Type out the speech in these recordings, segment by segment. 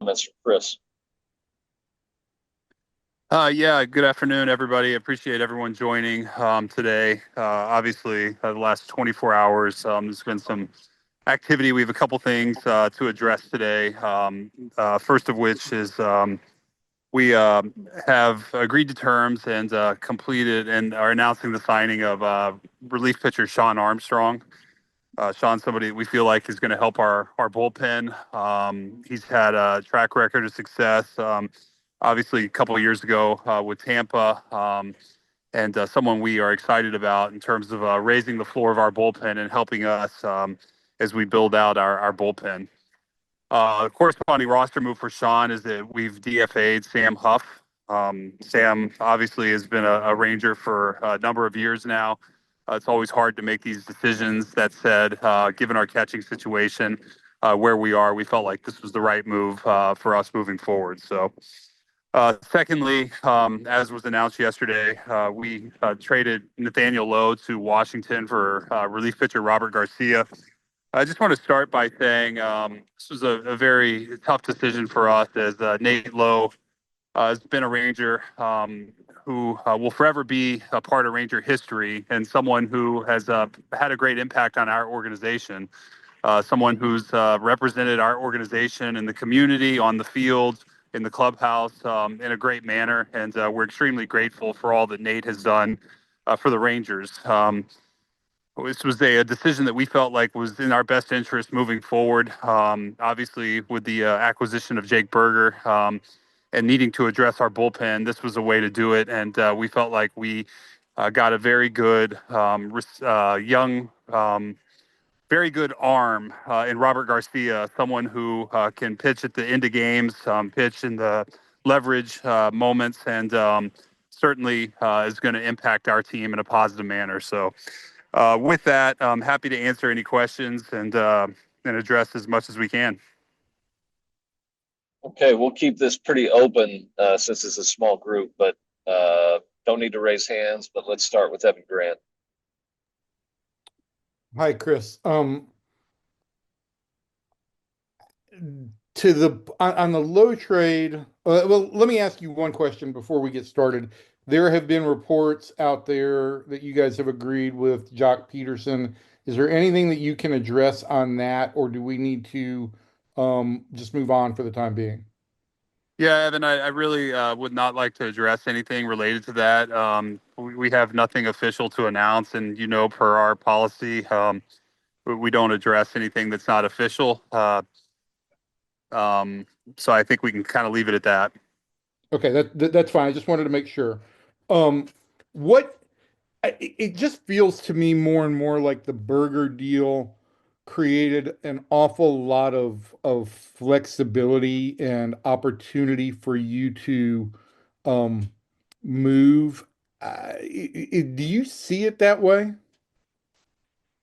comments from Chris. Yeah, good afternoon, everybody. Appreciate everyone joining today. Obviously, the last 24 hours, there's been some activity. We have a couple things to address today. First of which is we have agreed to terms and completed and are announcing the signing of relief pitcher Sean Armstrong. Sean's somebody we feel like is going to help our bullpen. He's had a track record of success. Obviously, a couple of years ago with Tampa, and someone we are excited about in terms of raising the floor of our bullpen and helping us as we build out our bullpen. Corresponding roster move for Sean is that we've DFA'd Sam Huff. Sam obviously has been a Ranger for a number of years now. It's always hard to make these decisions. That said, given our catching situation, where we are, we felt like this was the right move for us moving forward. So, secondly, as was announced yesterday, we traded Nathaniel Lowe to Washington for relief pitcher Robert Garcia. I just want to start by saying this was a very tough decision for us as Nate Lowe has been a Ranger who will forever be a part of Ranger history and someone who has had a great impact on our organization, someone who's represented our organization in the community, on the field, in the clubhouse in a great manner. And we're extremely grateful for all that Nate has done for the Rangers. This was a decision that we felt like was in our best interest moving forward. Obviously, with the acquisition of Jake Burger and needing to address our bullpen, this was a way to do it. And we felt like we got a very good young, very good arm in Robert Garcia, someone who can pitch at the end of games, pitch in the leverage moments, and certainly is going to impact our team in a positive manner. So with that, I'm happy to answer any questions and address as much as we can. Okay, we'll keep this pretty open since it's a small group, but don't need to raise hands. But let's start with Evan Grant. Hi, Chris. To the on the Low trade, well, let me ask you one question before we get started. There have been reports out there that you guys have agreed with Jock Peterson. Is there anything that you can address on that, or do we need to just move on for the time being? Yeah, Evan, I really would not like to address anything related to that. We have nothing official to announce, and per our policy, we don't address anything that's not official. So I think we can kind of leave it at that. Okay, that's fine. I just wanted to make sure. What it just feels to me more and more like the burger deal created an awful lot of flexibility and opportunity for you to um, move. Do you see it that way?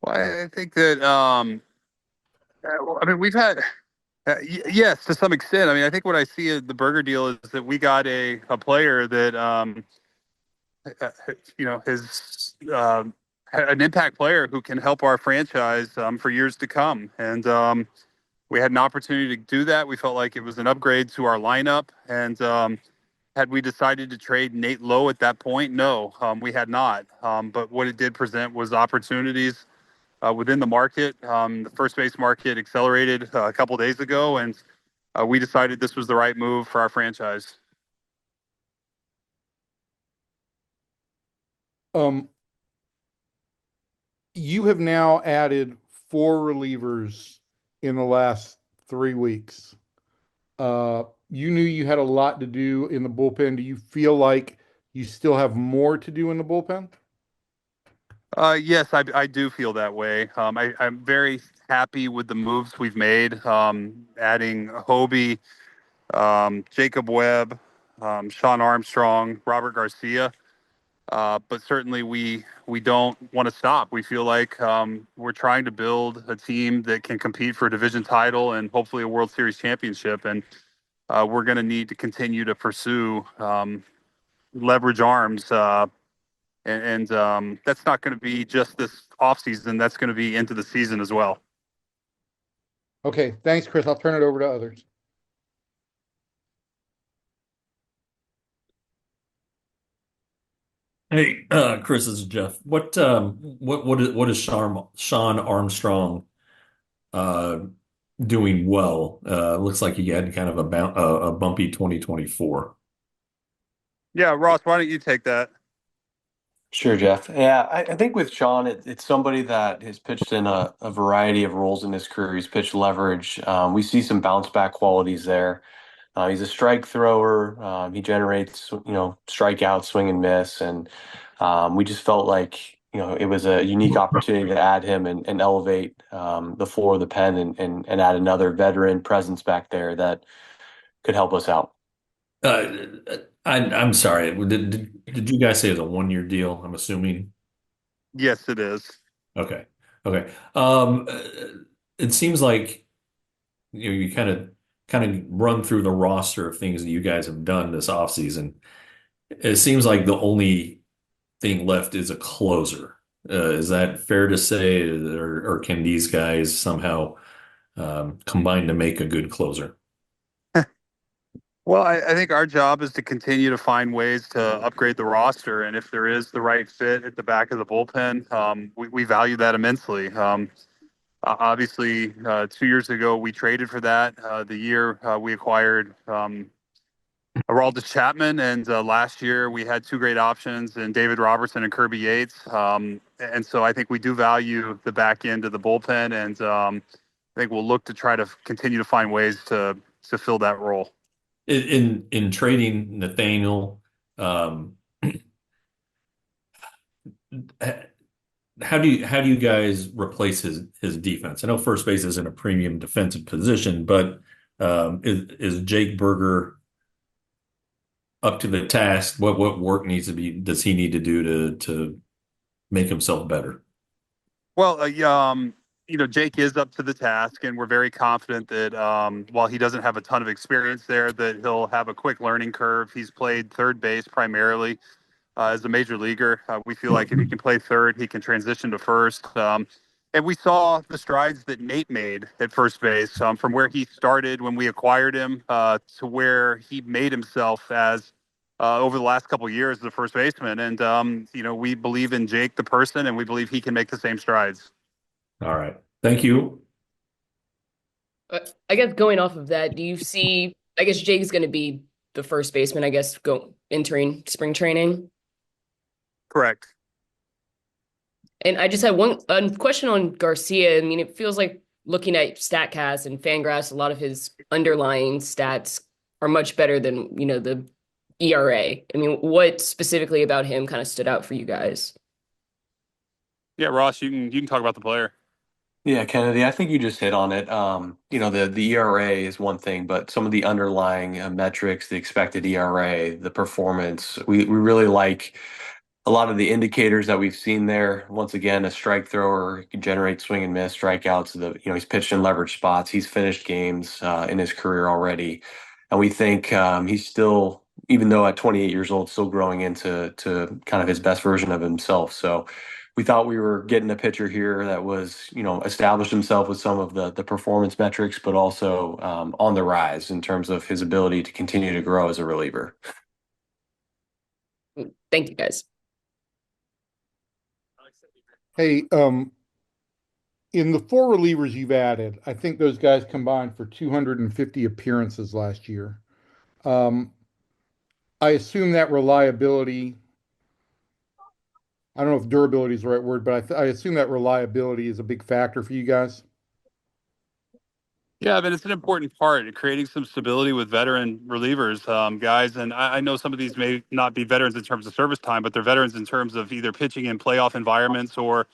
Well, I think that I mean we've had yes, to some extent. I mean, I think what I see at the burger deal is that we got a player that is an impact player who can help our franchise for years to come. And we had an opportunity to do that. We felt like it was an upgrade to our lineup. And had we decided to trade Nate Lowe at that point? No, we had not. But what it did present was opportunities within the market. The first base market accelerated a couple days ago, and we decided this was the right move for our franchise. Um, you have now added four relievers in the last 3 weeks. You knew you had a lot to do in the bullpen. Do you feel like you still have more to do in the bullpen? Yes, I do feel that way. I'm very happy with the moves we've made, adding Hobie, Jacob Webb, Sean Armstrong, Robert Garcia. But certainly we don't want to stop. We feel like we're trying to build a team that can compete for a division title and hopefully a World Series championship. And we're going to need to continue to pursue leverage arms. And that's not going to be just this offseason. That's going to be into the season as well. Okay, thanks, Chris. I'll turn it over to others. Hey, Chris, this is Jeff. What is Sean Armstrong uh doing well? Looks like he had kind of a bumpy 2024. Yeah, Ross, why don't you take that? Sure, Jeff. Yeah, I think with Sean, it's somebody that has pitched in a variety of roles in his career. He's pitched leverage. We see some bounce back qualities there. He's a strike thrower. He generates, strikeouts, swing and miss, and we just felt like, it was a unique opportunity to add him and elevate the floor of the pen and add another veteran presence back there that could help us out. Uh, I'm sorry. Did you guys say it's a 1 year deal? I'm assuming. Yes, it is. Okay. Okay. It seems like you kind of run through the roster of things that you guys have done this offseason. It seems like the only thing left is a closer. Is that fair to say, or can these guys somehow combine to make a good closer? Well, I think our job is to continue to find ways to upgrade the roster, and if there is the right fit at the back of the bullpen, we value that immensely. Obviously, 2 years ago we traded for that. The year we acquired Aroldis Chapman, and last year we had two great options in David Robertson and Kirby Yates. And so I think we do value the back end of the bullpen, and I think we'll look to try to continue to find ways to fill that role. In trading Nathaniel, um, how do you guys replace his defense? I know first base isn't a premium defensive position, but is Jake Burger up to the task? What work does he need to do to make himself better? Well, Jake is up to the task, and we're very confident that while he doesn't have a ton of experience there, that he'll have a quick learning curve. He's played third base primarily as a major leaguer. We feel like if he can play third, he can transition to first. And we saw the strides that Nate made at first base from where he started when we acquired him to where he made himself as over the last couple of years as a first baseman. And, we believe in Jake, the person, and we believe he can make the same strides. All right. Thank you. I guess going off of that, do you see? I guess Jake's going to be the first baseman. I guess go entering spring training. Correct. And I just had one question on Garcia. I mean, it feels like looking at Statcast and Fangraphs, a lot of his underlying stats are much better than the ERA. I mean, what specifically about him kind of stood out for you guys? Yeah, Ross, you can talk about the player. Yeah, Kennedy, I think you just hit on it. The ERA is one thing, but some of the underlying metrics, the expected ERA, the performance, we really like a lot of the indicators that we've seen there. Once again, a strike thrower, he can generate swing and miss, strikeouts. He's pitched in leverage spots. He's finished games in his career already, and we think he's still, even though at 28 years old, still growing into kind of his best version of himself. So we thought we were getting a pitcher here that was, established himself with some of the performance metrics, but also on the rise in terms of his ability to continue to grow as a reliever. Thank you, guys. Hey, in the four relievers you've added, I think those guys combined for 250 appearances last year. I assume that reliability, I don't know if durability is the right word, but I assume that reliability is a big factor for you guys. Yeah, I mean, it's an important part in creating some stability with veteran relievers, guys. And I know some of these may not be veterans in terms of service time, but they're veterans in terms of either pitching in playoff environments or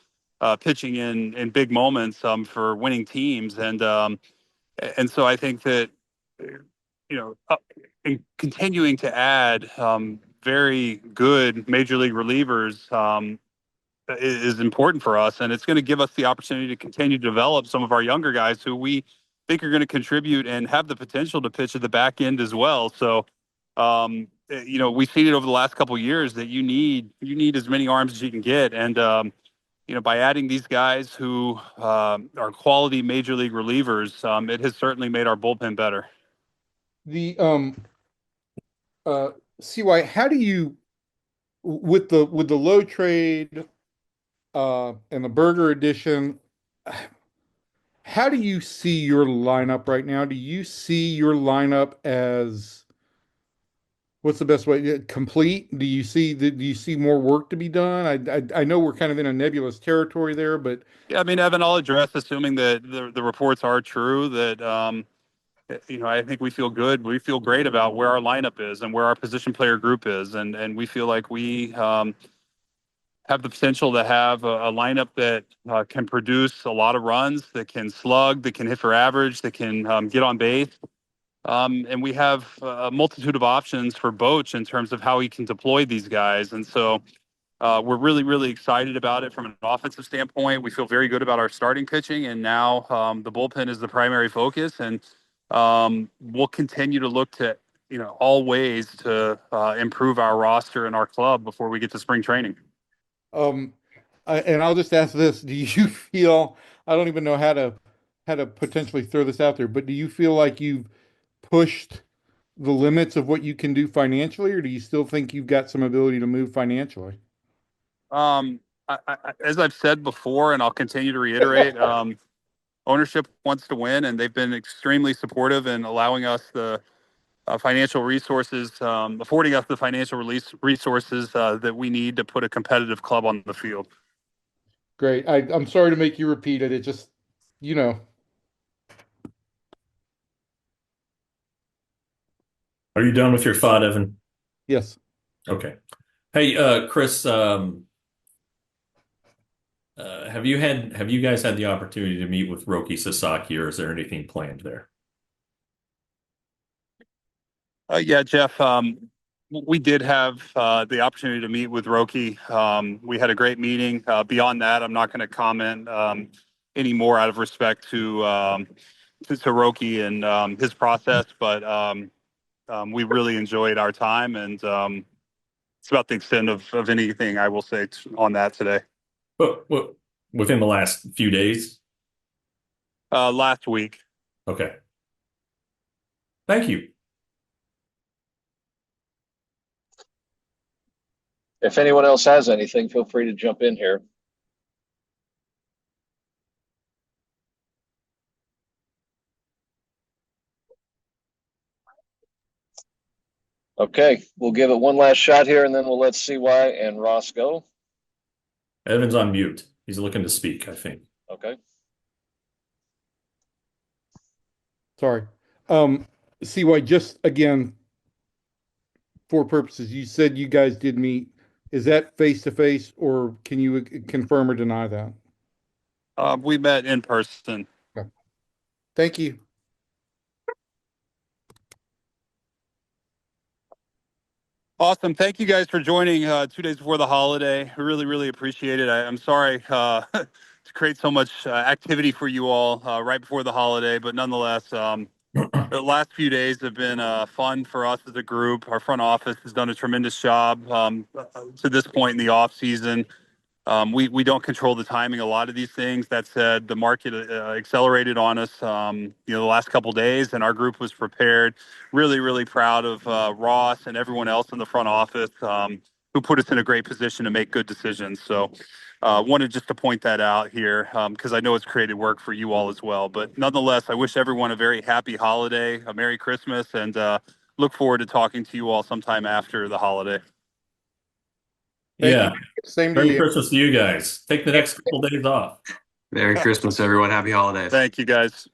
pitching in big moments for winning teams. And so I think that, in continuing to add very good major league relievers is important for us, and it's going to give us the opportunity to continue to develop some of our younger guys who we think are going to contribute and have the potential to pitch at the back end as well. So, we've seen it over the last couple of years that you need as many arms as you can get, and by adding these guys who are quality major league relievers, it has certainly made our bullpen better. The CY, how do you with the Lowe trade and the Burger edition, how do you see your lineup right now? Do you see your lineup as what's the best way? Complete? Do you see more work to be done? I know we're kind of in a nebulous territory there, but Yeah, I mean, Evan, I'll address, assuming that the reports are true, that I think we feel good. We feel great about where our lineup is and where our position player group is, and we feel like we have the potential to have a lineup that can produce a lot of runs, that can slug, that can hit for average, that can get on base. And we have a multitude of options for Boch in terms of how he can deploy these guys. And so we're really, really excited about it from an offensive standpoint. We feel very good about our starting pitching. And now the bullpen is the primary focus. And we'll continue to look to, all ways to improve our roster and our club before we get to spring training. um, and I'll just ask this: do you feel? I don't even know how to potentially throw this out there, but do you feel like you've pushed the limits of what you can do financially, or do you still think you've got some ability to move financially? Um, as I've said before, and I'll continue to reiterate, ownership wants to win, and they've been extremely supportive in allowing us the financial resources, affording us the financial resources that we need to put a competitive club on the field. Great. I'm sorry to make you repeat it. It just, you know, Are you done with your thought, Evan? yes. Okay. Hey, Chris, have you guys had the opportunity to meet with Roki Sasaki, or is there anything planned there? Yeah, Jeff, we did have the opportunity to meet with Roki. We had a great meeting. Beyond that, I'm not going to comment any more out of respect to Roki and his process, but we really enjoyed our time, and it's about the extent of anything I will say on that today. But within the last few days? Last week. Okay. Thank you. If anyone else has anything, feel free to jump in here. Okay, we'll give it one last shot here, and then we'll let CY and Ross go. Evan's on mute. He's looking to speak, I think. Okay. Sorry. CY, just again, for purposes, you said you guys did meet. Is that face to face, or can you confirm or deny that? We met in person. Okay. Thank you. Awesome. Thank you guys for joining 2 days before the holiday. I really, really appreciate it. I'm sorry to create so much activity for you all right before the holiday, but nonetheless, the last few days have been fun for us as a group. Our front office has done a tremendous job to this point in the off season. We don't control the timing of a lot of these things. That said, the market accelerated on us, the last couple of days, and our group was prepared. Really, really proud of Ross and everyone else in the front office who put us in a great position to make good decisions. So, wanted just to point that out here because I know it's created work for you all as well. But nonetheless, I wish everyone a very happy holiday, a Merry Christmas, and look forward to talking to you all sometime after the holiday. Thank Yeah. you. Same to Merry you. Christmas to you guys. Take the next couple days off. Merry Christmas, everyone. Happy holidays. Thank you, guys.